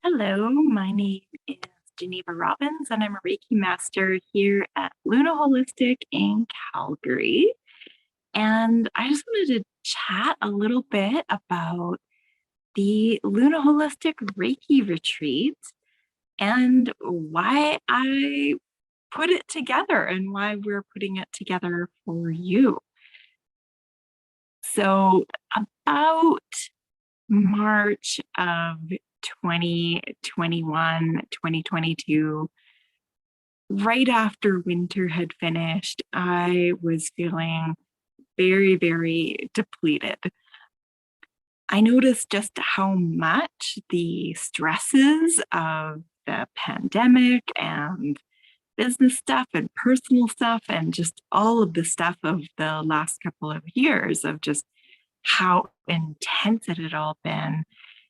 Hello, my name is Geneva Robbins, and I'm a Reiki master here at Luna Holistic in Calgary. And I just wanted to chat a little bit about the Luna Holistic Reiki retreat and why I put it together and why we're putting it together for you. So, about March of 2021, 2022, right after winter had finished, I was feeling very, very depleted. I noticed just how much the stresses of the pandemic and business stuff and personal stuff and just all of the stuff of the last couple of years of just how intense it had all been,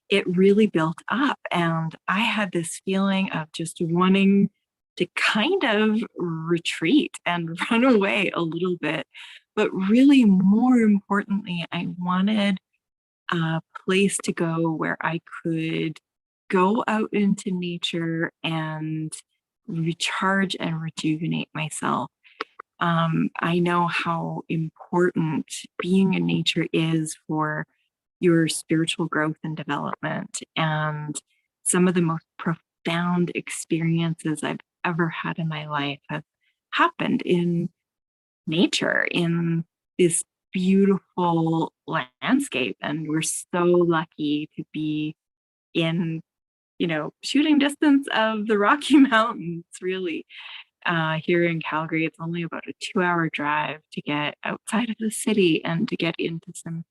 it really built up. And I had this feeling of just wanting to kind of retreat and run away a little bit. But really, more importantly, I wanted a place to go where I could go out into nature and recharge and rejuvenate myself. I know how important being in nature is for your spiritual growth and development. And some of the most profound experiences I've ever had in my life have happened in nature, in this beautiful landscape. And we're so lucky to be in, shooting distance of the Rocky Mountains, really. Here in Calgary, it's only about a 2-hour drive to get outside of the city and to get into some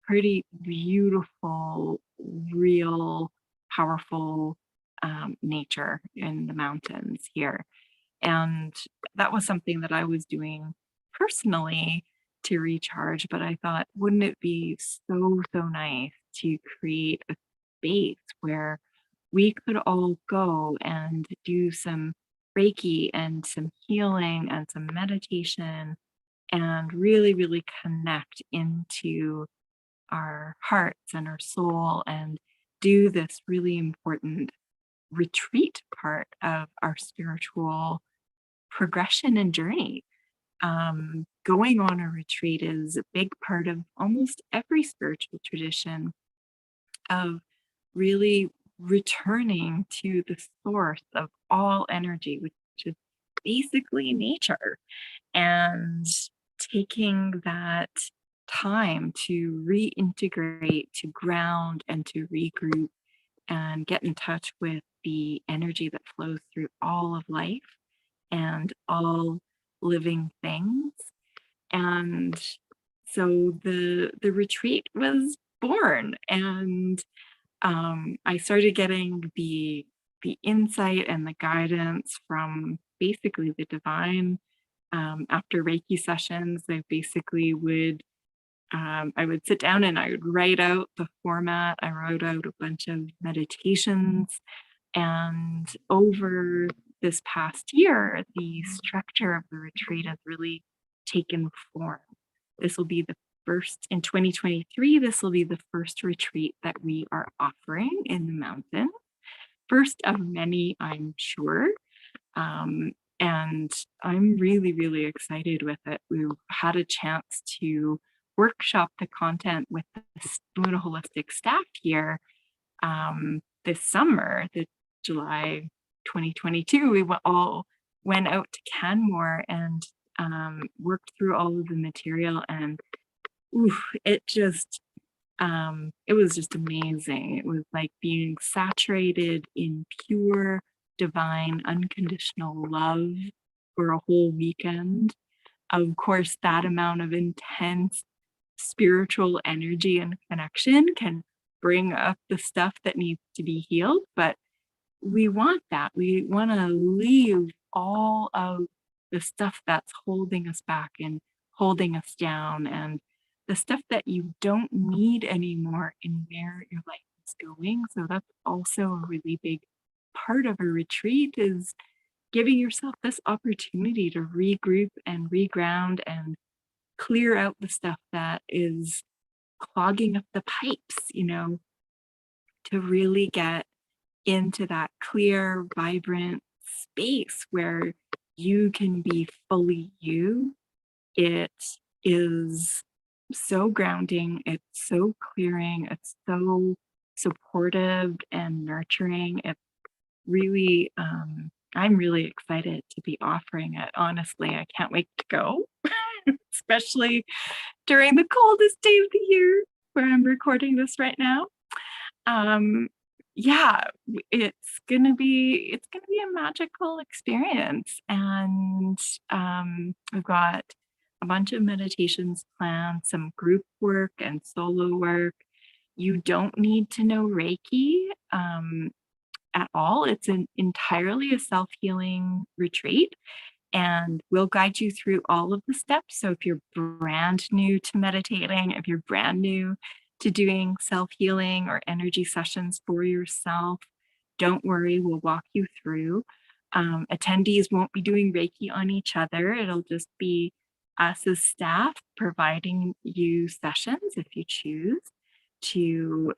pretty beautiful, real, powerful nature in the mountains here. And that was something that I was doing personally to recharge. But I thought, wouldn't it be so, so nice to create a space where we could all go and do some Reiki and some healing and some meditation and really, really connect into our hearts and our soul and do this really important retreat part of our spiritual progression and journey. Going on a retreat is a big part of almost every spiritual tradition of really returning to the source of all energy, which is basically nature, and taking that time to reintegrate, to ground, and to regroup and get in touch with the energy that flows through all of life and all living things. And so the retreat was born, and I started getting the insight and the guidance from basically the divine. After Reiki sessions, I would sit down and I would write out the format. I wrote out a bunch of meditations, and over this past year, the structure of the retreat has really taken form. This will be the first in 2023. This will be the first retreat that we are offering in the mountain. First of many, I'm sure. And I'm really, really excited with it. We've had a chance to workshop the content with the Luna Holistic staff here this summer, the July 2022. All went out to Canmore and worked through all of the material, and it was just amazing. It was like being saturated in pure, divine, unconditional love for a whole weekend. Of course, that amount of intense spiritual energy and connection can bring up the stuff that needs to be healed, but we want that. We want to leave all of the stuff that's holding us back and holding us down, and the stuff that you don't need anymore in where your life is going. So that's also a really big part of a retreat, is giving yourself this opportunity to regroup and reground and clear out the stuff that is clogging up the pipes, to really get into that clear, vibrant space where you can be fully you. It is so grounding, it's so clearing, it's so supportive and nurturing. It's really, I'm really excited to be offering it. Honestly, I can't wait to go, especially during the coldest day of the year where I'm recording this right now. Um, yeah, it's gonna be a magical experience, and I've got a bunch of meditations planned, some group work and solo work. You don't need to know Reiki at all. It's an entirely a self-healing retreat, and we'll guide you through all of the steps. So if you're brand new to meditating, if you're brand new to doing self-healing or energy sessions for yourself, don't worry, we'll walk you through. Attendees won't be doing Reiki on each other. It'll just be us as staff providing you sessions if you choose to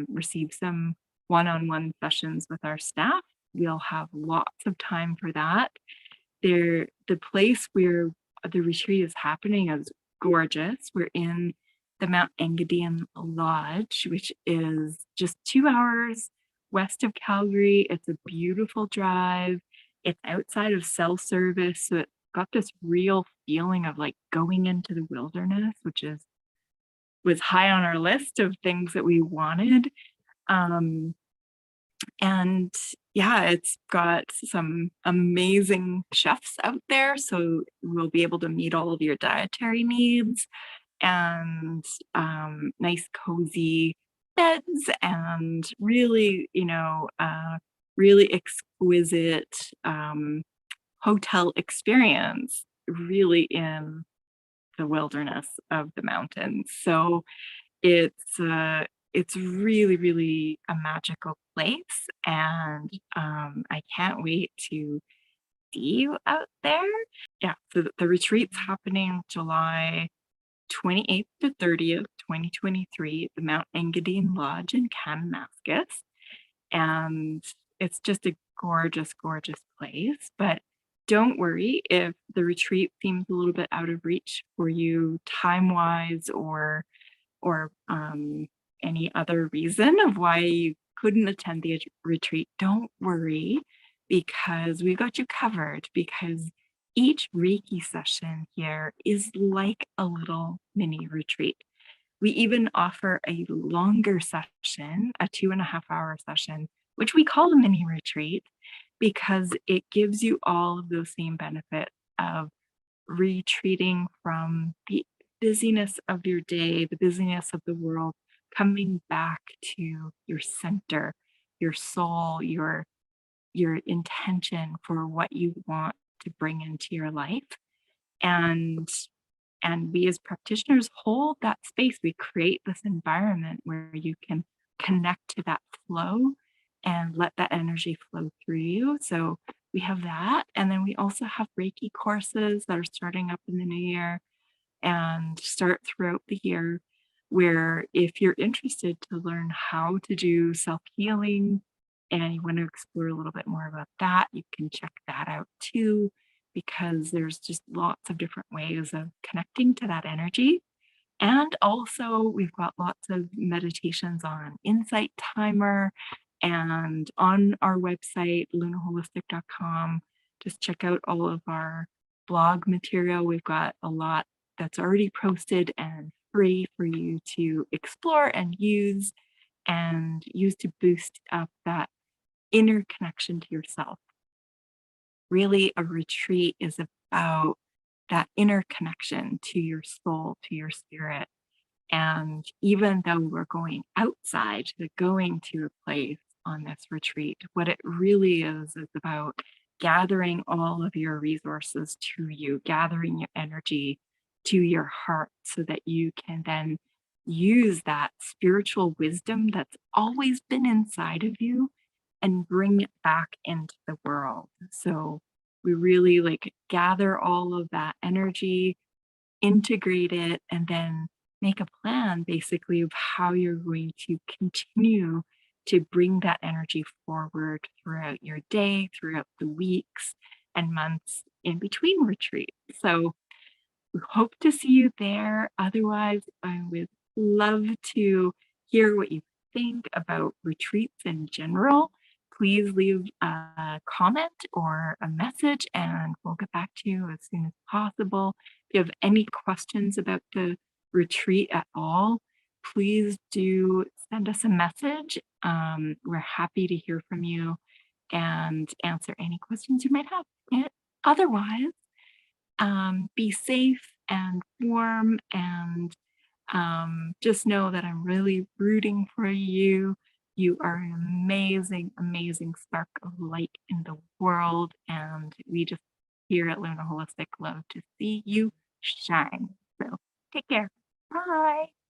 receive some one-on-one sessions with our staff. We'll have lots of time for that. The place where the retreat is happening is gorgeous. We're in the Mount Engadine Lodge, which is just 2 hours west of Calgary. It's a beautiful drive. It's outside of cell service, so it's got this real feeling of, like, going into the wilderness, which was high on our list of things that we wanted. Um, and yeah, it's got some amazing chefs out there, so we'll be able to meet all of your dietary needs and nice cozy beds and really, really exquisite hotel experience really in the wilderness of the mountains. So it's really, really a magical place, and, I can't wait to see you out there. Yeah, so the retreat's happening July 28th to 30th, 2023 at the Mount Engadine Lodge in Kananaskis, and it's just a gorgeous, gorgeous place, but don't worry if the retreat seems a little bit out of reach for you time-wise or any other reason of why you couldn't attend the retreat, don't worry because we got you covered. Because each Reiki session here is like a little mini retreat. We even offer a longer session, a 2.5 hour session, which we call a mini retreat because it gives you all of those same benefits of retreating from the busyness of your day, the busyness of the world, coming back to your center, your soul, your intention for what you want to bring into your life. And we as practitioners hold that space. We create this environment where you can connect to that flow and let that energy flow through you. So we have that. And then we also have Reiki courses that are starting up in the new year and start throughout the year, where if you're interested to learn how to do self-healing and you want to explore a little bit more about that, you can check that out too, because there's just lots of different ways of connecting to that energy. And also, we've got lots of meditations on Insight Timer and on our website, lunaholistic.com. Just check out all of our blog material. We've got a lot that's already posted and free for you to explore and use to boost up that inner connection to yourself. Really, a retreat is about that inner connection to your soul, to your spirit. And even though we're going outside, going to a place on this retreat, what it really is about gathering all of your resources to you, gathering your energy to your heart so that you can then use that spiritual wisdom that's always been inside of you and bring it back into the world. So we really like gather all of that energy, integrate it, and then make a plan basically of how you're going to continue to bring that energy forward throughout your day, throughout the weeks and months in between retreats. So we hope to see you there. Otherwise, I would love to hear what you think about retreats in general. Please leave a comment or a message, and we'll get back to you as soon as possible. If you have any questions about the retreat at all, please do send us a message. We're happy to hear from you and answer any questions you might have. And otherwise, be safe and warm, and just know that I'm really rooting for you. You are an amazing, amazing spark of light in the world, and we just here at Luna Holistic love to see you shine. So take care. Bye.